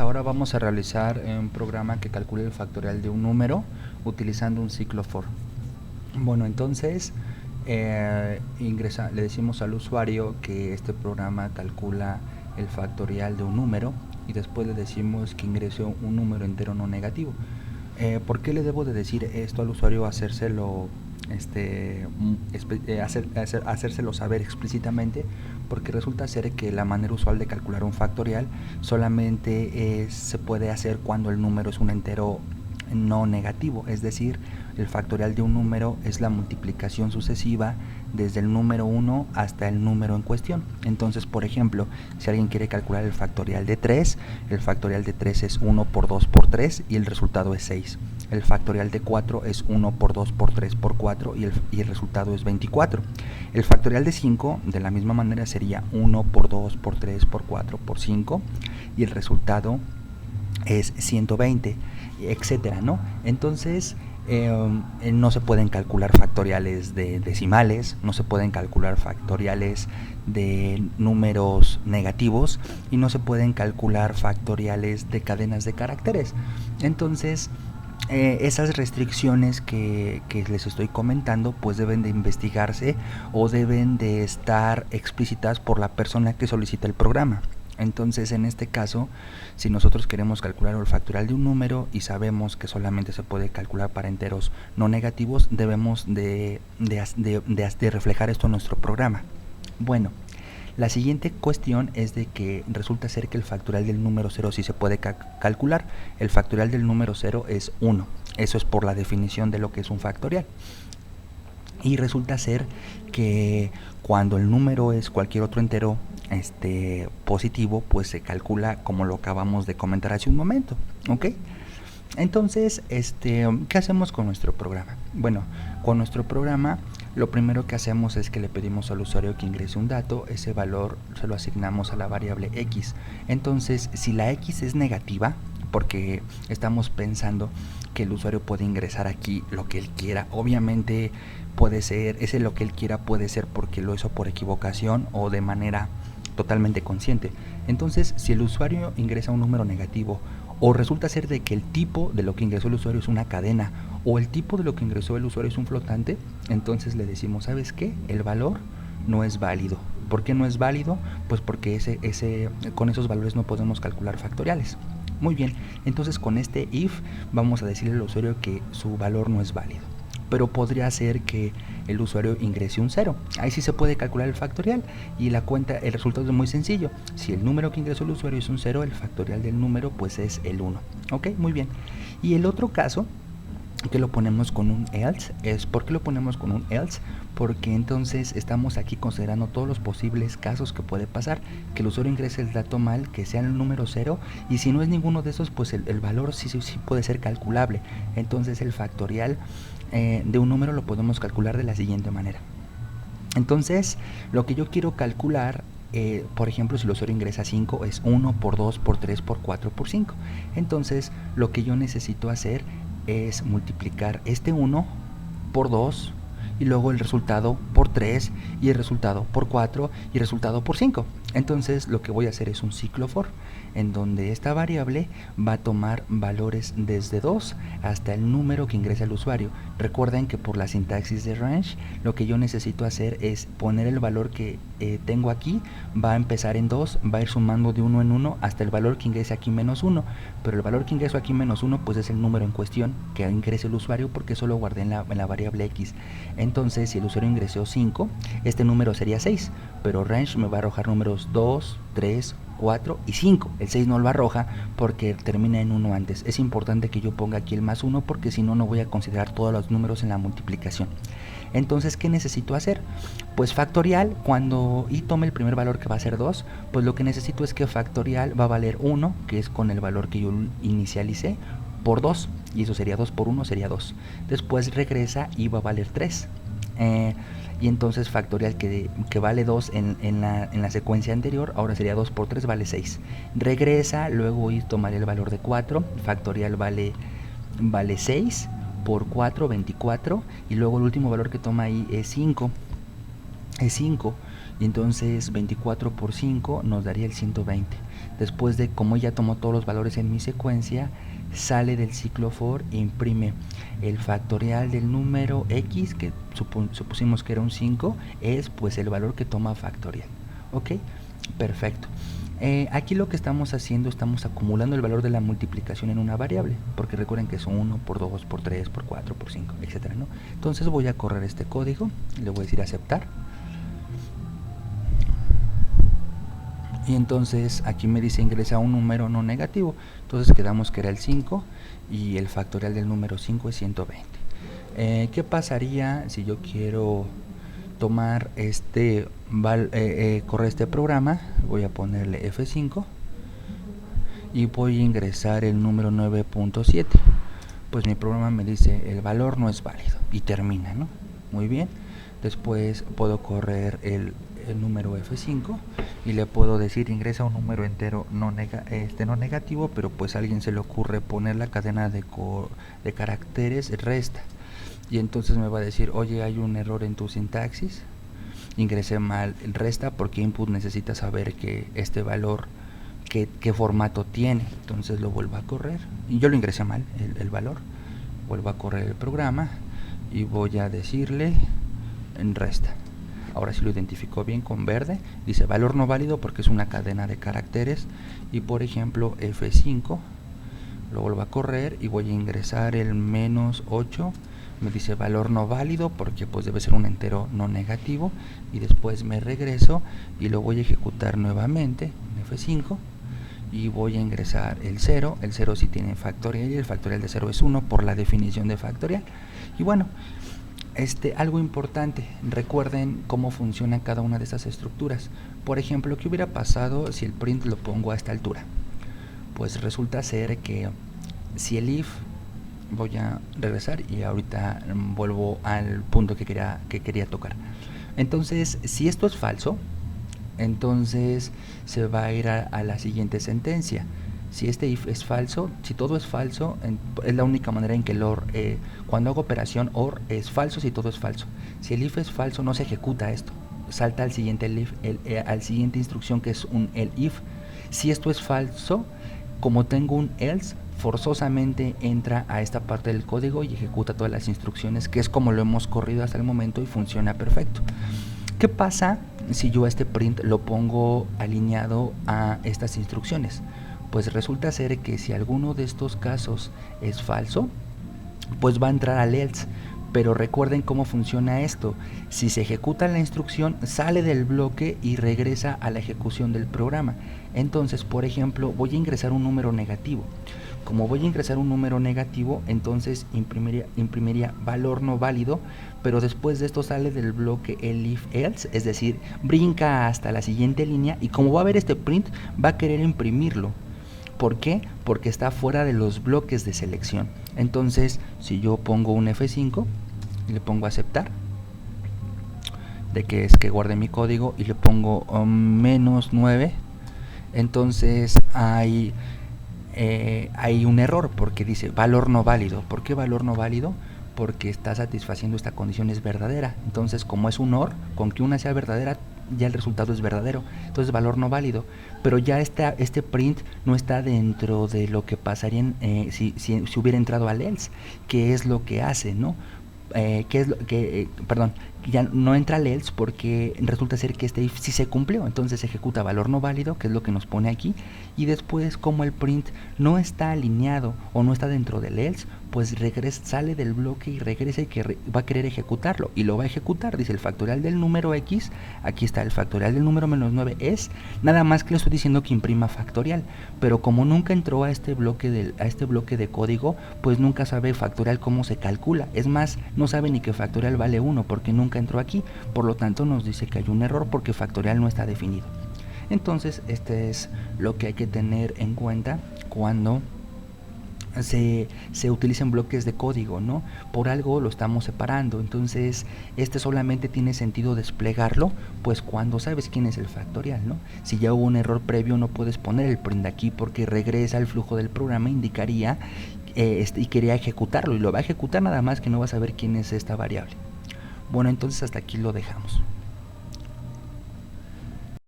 ahora vamos a realizar un programa que calcule el factorial de un número utilizando un ciclo for. Bueno, entonces le decimos al usuario que este programa calcula el factorial de un número y después le decimos que ingrese un número entero no negativo. ¿Por qué le debo de decir esto al usuario? Hacérselo saber explícitamente, porque resulta ser que la manera usual de calcular un factorial solamente se puede hacer cuando el número es un entero no negativo, es decir, el factorial de un número es la multiplicación sucesiva desde el número 1 hasta el número en cuestión. Entonces, por ejemplo, si alguien quiere calcular el factorial de 3, el factorial de 3 es 1 por 2 por 3 y el resultado es 6. El factorial de 4 es 1 por 2 por 3 por 4 y el resultado es 24. El factorial de 5 de la misma manera sería 1 por 2 por 3 por 4 por 5 y el resultado es 120, etcétera, ¿no? Entonces no se pueden calcular factoriales de decimales, no se pueden calcular factoriales de números negativos y no se pueden calcular factoriales de cadenas de caracteres. Entonces esas restricciones que les estoy comentando pues deben de investigarse o deben de estar explícitas por la persona que solicita el programa. Entonces, en este caso, si nosotros queremos calcular el factorial de un número y sabemos que solamente se puede calcular para enteros no negativos, debemos de reflejar esto en nuestro programa. Bueno, la siguiente cuestión es de que resulta ser que el factorial del número 0 sí se puede calcular. El factorial del número 0 es 1. Eso es por la definición de lo que es un factorial. Y resulta ser que cuando el número es cualquier otro entero positivo, pues se calcula como lo acabamos de comentar hace un momento, ¿ok? Entonces, ¿qué hacemos con nuestro programa? Bueno, con nuestro programa lo primero que hacemos es que le pedimos al usuario que ingrese un dato, ese valor se lo asignamos a la variable x. Entonces, si la x es negativa, porque estamos pensando que el usuario puede ingresar aquí lo que él quiera, obviamente puede ser, ese lo que él quiera puede ser porque lo hizo por equivocación o de manera totalmente consciente. Entonces, si el usuario ingresa un número negativo o resulta ser de que el tipo de lo que ingresó el usuario es una cadena o el tipo de lo que ingresó el usuario es un flotante, entonces le decimos, ¿sabes qué? El valor no es válido. ¿Por qué no es válido? Pues porque con esos valores no podemos calcular factoriales. Muy bien, entonces con este if vamos a decirle al usuario que su valor no es válido. Pero podría ser que el usuario ingrese un 0. Ahí sí se puede calcular el factorial y el resultado es muy sencillo. Si el número que ingresó el usuario es un 0, el factorial del número pues es el 1. ¿Ok? Muy bien. Y el otro caso que lo ponemos con un else ¿por qué lo ponemos con un else? Porque entonces estamos aquí considerando todos los posibles casos que puede pasar, que el usuario ingrese el dato mal, que sea el número 0, y si no es ninguno de esos, pues el valor sí puede ser calculable. Entonces el factorial de un número lo podemos calcular de la siguiente manera. Entonces, lo que yo quiero calcular, por ejemplo, si el usuario ingresa 5, es 1 por 2 por 3 por 4 por 5. Entonces, lo que yo necesito hacer es multiplicar este 1 por 2 y luego el resultado por 3 y el resultado por 4 y el resultado por 5. Entonces lo que voy a hacer es un ciclo for, en donde esta variable va a tomar valores desde 2 hasta el número que ingresa el usuario. Recuerden que por la sintaxis de range, lo que yo necesito hacer es poner el valor que tengo aquí, va a empezar en 2, va a ir sumando de 1 en 1 hasta el valor que ingrese aquí menos 1, pero el valor que ingreso aquí menos 1 pues es el número en cuestión que ingrese el usuario, porque eso lo guardé en la variable x. Entonces, si el usuario ingresó 5, este número sería 6, pero range me va a arrojar números 2, 3, 4 y 5. El 6 no lo arroja porque termina en 1 antes. Es importante que yo ponga aquí el más 1 porque si no, no voy a considerar todos los números en la multiplicación. Entonces, ¿qué necesito hacer? Pues factorial, cuando y tome el primer valor que va a ser 2, pues lo que necesito es que factorial va a valer 1, que es con el valor que yo inicialicé, por 2, y eso sería 2 por 1, sería 2. Después regresa y va a valer 3. Y entonces factorial que vale 2 en la secuencia anterior, ahora sería 2 por 3 vale 6. Regresa, luego tomaré el valor de 4, factorial vale 6, por 4, 24, y luego el último valor que toma ahí es 5. y entonces 24 por 5 nos daría el 120. Después de, como ya tomó todos los valores en mi secuencia, sale del ciclo for e imprime el factorial del número x, que supusimos que era un 5, es pues el valor que toma factorial. Ok, perfecto. Aquí lo que estamos haciendo, estamos acumulando el valor de la multiplicación en una variable, porque recuerden que es 1 por 2, por 3, por 4, por 5, etcétera, ¿no? Entonces voy a correr este código, le voy a decir aceptar. Y entonces aquí me dice ingresa un número no negativo, entonces quedamos que era el 5 y el factorial del número 5 es 120. ¿Qué pasaría si yo quiero tomar correr este programa? Voy a ponerle F5 y voy a ingresar el número 9.7. Pues mi programa me dice el valor no es válido y termina, ¿no? Muy bien. Después puedo correr el número F5 y le puedo decir ingresa un número entero no negativo, pero pues a alguien se le ocurre poner la cadena de caracteres resta, y entonces me va a decir, oye, hay un error en tu sintaxis, ingresé mal el resta porque input necesita saber que este valor qué formato tiene. Entonces lo vuelvo a correr y yo lo ingresé mal el valor, vuelvo a correr el programa y voy a decirle en resta. Ahora sí lo identificó bien con verde, dice valor no válido porque es una cadena de caracteres, y por ejemplo F5 lo vuelvo a correr y voy a ingresar el -8, me dice valor no válido porque pues debe ser un entero no negativo, y después me regreso y lo voy a ejecutar nuevamente en F5 y voy a ingresar el 0 sí tiene factorial y el factorial de 0 es 1 por la definición de factorial. Y bueno, algo importante, recuerden cómo funciona cada una de estas estructuras. Por ejemplo, ¿qué hubiera pasado si el print lo pongo a esta altura? Pues resulta ser que si el if, voy a regresar y ahorita vuelvo al punto que quería tocar. Entonces, si esto es falso, entonces se va a ir a la siguiente sentencia. Si este if es falso, si todo es falso, es la única manera en que el OR, cuando hago operación OR es falso si todo es falso. Si el if es falso, no se ejecuta esto, salta al siguiente al siguiente instrucción, que es el if. Si esto es falso, como tengo un else, forzosamente entra a esta parte del código y ejecuta todas las instrucciones, que es como lo hemos corrido hasta el momento y funciona perfecto. ¿Qué pasa si yo a este print lo pongo alineado a estas instrucciones? Pues resulta ser que si alguno de estos casos es falso, pues va a entrar al else. Pero recuerden cómo funciona esto. Si se ejecuta la instrucción, sale del bloque y regresa a la ejecución del programa. Entonces, por ejemplo, voy a ingresar un número negativo. Como voy a ingresar un número negativo, entonces imprimiría valor no válido, pero después de esto sale del bloque el if else, es decir, brinca hasta la siguiente línea, y como va a ver este print, va a querer imprimirlo. ¿Por qué? Porque está fuera de los bloques de selección. Entonces, si yo pongo un F5 y le pongo aceptar, de que es que guarde mi código, y le pongo -9, entonces hay un error porque dice valor no válido. ¿Por qué valor no válido? Porque está satisfaciendo esta condición es verdadera. Entonces, como es un OR, con que una sea verdadera, ya el resultado es verdadero, entonces valor no válido. Pero ya este print no está dentro de lo que pasaría si hubiera entrado al else, que es lo que hace, ¿no? Ya no entra al else porque resulta ser que este if sí se cumplió, entonces ejecuta valor no válido, que es lo que nos pone aquí, y después, como el print no está alineado o no está dentro del else, pues sale del bloque y regresa, y que va a querer ejecutarlo, y lo va a ejecutar. Dice el factorial del número x, aquí está el factorial del número -9 es, nada más que le estoy diciendo que imprima factorial, pero como nunca entró a este bloque de código, pues nunca sabe factorial cómo se calcula. Es más, no sabe ni que factorial vale 1 porque nunca entró aquí, por lo tanto nos dice que hay un error porque factorial no está definido. Entonces, este es lo que hay que tener en cuenta cuando se utilizan bloques de código, ¿no? Por algo lo estamos separando. Entonces, solamente tiene sentido desplegarlo pues cuando sabes quién es el factorial, ¿no? Si ya hubo un error previo, no puedes poner el print aquí porque regresa al flujo del programa, indicaría y quería ejecutarlo, y lo va a ejecutar, nada más que no va a saber quién es esta variable. Bueno, entonces hasta aquí lo dejamos.